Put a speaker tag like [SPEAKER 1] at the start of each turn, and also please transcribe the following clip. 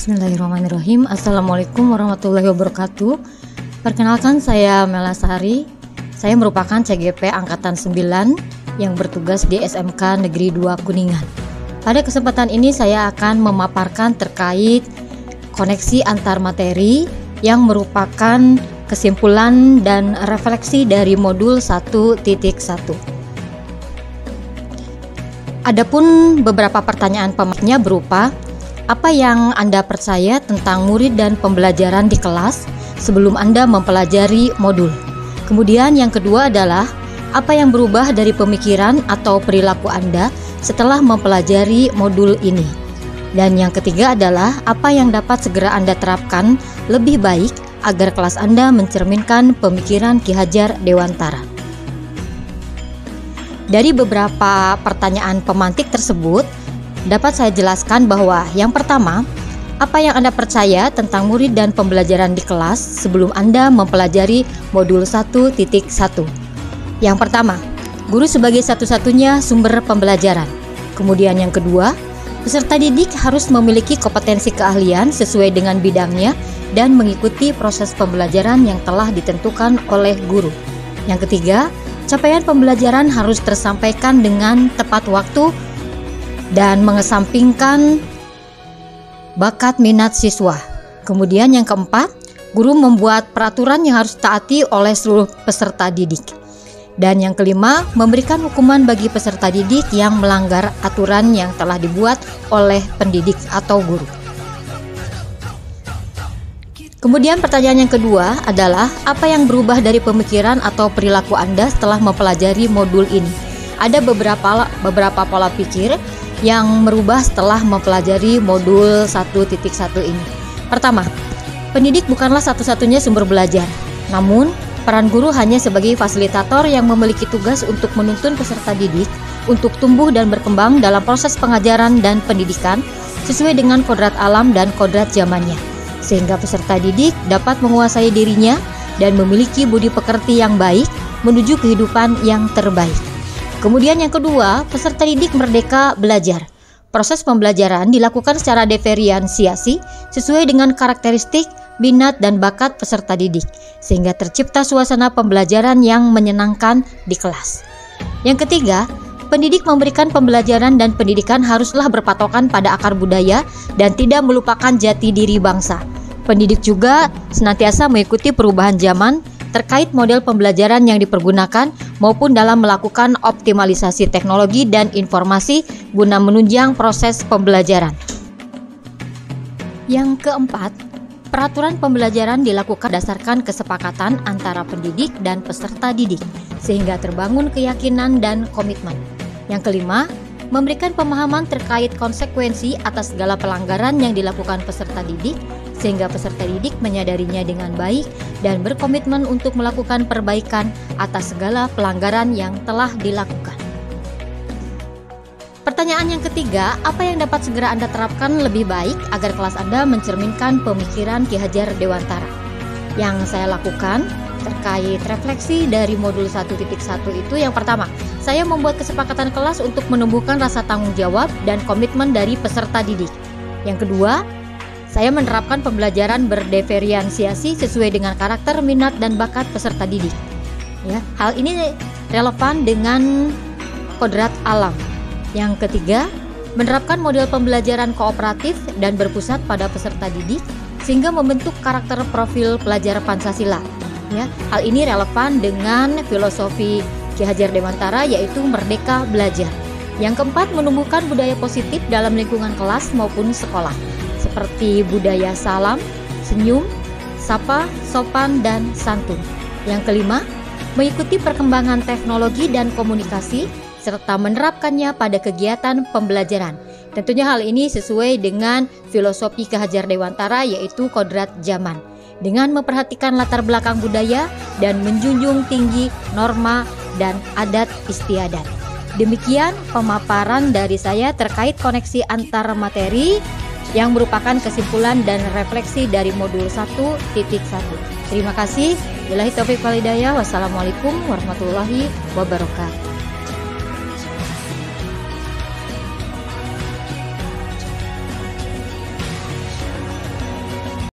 [SPEAKER 1] Bismillahirrahmanirrahim. Assalamualaikum warahmatullahi wabarakatuh. Perkenalkan, saya Melasari. Saya merupakan CGP Angkatan 9 yang bertugas di SMK Negeri 2 Kuningan. Pada kesempatan ini saya akan memaparkan terkait koneksi antar materi yang merupakan kesimpulan dan refleksi dari modul 1.1. Adapun beberapa pertanyaan pematnya berupa: apa yang Anda percaya tentang murid dan pembelajaran di kelas sebelum Anda mempelajari modul? Kemudian yang kedua adalah apa yang berubah dari pemikiran atau perilaku Anda setelah mempelajari modul ini? Dan yang ketiga adalah apa yang dapat segera Anda terapkan lebih baik agar kelas Anda mencerminkan pemikiran Ki Hajar Dewantara. Dari beberapa pertanyaan pemantik tersebut, dapat saya jelaskan bahwa yang pertama, apa yang Anda percaya tentang murid dan pembelajaran di kelas sebelum Anda mempelajari modul 1.1. Yang pertama, guru sebagai satu-satunya sumber pembelajaran. Kemudian yang kedua, peserta didik harus memiliki kompetensi keahlian sesuai dengan bidangnya dan mengikuti proses pembelajaran yang telah ditentukan oleh guru. Yang ketiga, capaian pembelajaran harus tersampaikan dengan tepat waktu dan mengesampingkan bakat minat siswa. Kemudian yang keempat, guru membuat peraturan yang harus taati oleh seluruh peserta didik. Dan yang kelima, memberikan hukuman bagi peserta didik yang melanggar aturan yang telah dibuat oleh pendidik atau guru. Kemudian pertanyaan yang kedua adalah apa yang berubah dari pemikiran atau perilaku Anda setelah mempelajari modul ini? Ada beberapa pola pikir yang merubah setelah mempelajari modul 1.1 ini. Pertama, pendidik bukanlah satu-satunya sumber belajar. Namun, peran guru hanya sebagai fasilitator yang memiliki tugas untuk menuntun peserta didik untuk tumbuh dan berkembang dalam proses pengajaran dan pendidikan sesuai dengan kodrat alam dan kodrat zamannya, sehingga peserta didik dapat menguasai dirinya dan memiliki budi pekerti yang baik menuju kehidupan yang terbaik. Kemudian yang kedua, peserta didik merdeka belajar. Proses pembelajaran dilakukan secara diferensiasi sesuai dengan karakteristik, minat, dan bakat peserta didik, sehingga tercipta suasana pembelajaran yang menyenangkan di kelas. Yang ketiga, pendidik memberikan pembelajaran dan pendidikan haruslah berpatokan pada akar budaya dan tidak melupakan jati diri bangsa. Pendidik juga senantiasa mengikuti perubahan zaman terkait model pembelajaran yang dipergunakan maupun dalam melakukan optimalisasi teknologi dan informasi guna menunjang proses pembelajaran. Yang keempat, peraturan pembelajaran dilakukan berdasarkan kesepakatan antara pendidik dan peserta didik sehingga terbangun keyakinan dan komitmen. Yang kelima, memberikan pemahaman terkait konsekuensi atas segala pelanggaran yang dilakukan peserta didik sehingga peserta didik menyadarinya dengan baik dan berkomitmen untuk melakukan perbaikan atas segala pelanggaran yang telah dilakukan. Pertanyaan yang ketiga, apa yang dapat segera Anda terapkan lebih baik agar kelas Anda mencerminkan pemikiran Ki Hajar Dewantara? Yang saya lakukan terkait refleksi dari modul 1.1 itu, yang pertama, saya membuat kesepakatan kelas untuk menumbuhkan rasa tanggung jawab dan komitmen dari peserta didik. Yang kedua, saya menerapkan pembelajaran berdiferensiasi sesuai dengan karakter, minat, dan bakat peserta didik. Ya, hal ini relevan dengan kodrat alam. Yang ketiga, menerapkan model pembelajaran kooperatif dan berpusat pada peserta didik sehingga membentuk karakter profil pelajar Pancasila. Ya, hal ini relevan dengan filosofi Ki Hajar Dewantara, yaitu merdeka belajar. Yang keempat, menumbuhkan budaya positif dalam lingkungan kelas maupun sekolah, seperti budaya salam, senyum, sapa, sopan, dan santun. Yang kelima, mengikuti perkembangan teknologi dan komunikasi serta menerapkannya pada kegiatan pembelajaran. Tentunya hal ini sesuai dengan filosofi Ki Hajar Dewantara, yaitu kodrat zaman, dengan memperhatikan latar belakang budaya dan menjunjung tinggi norma dan adat istiadat. Demikian pemaparan dari saya terkait koneksi antar materi yang merupakan kesimpulan dan refleksi dari modul 1.1. Terima kasih. Billahi taufiq wal hidayah. Wassalamualaikum warahmatullahi wabarakatuh.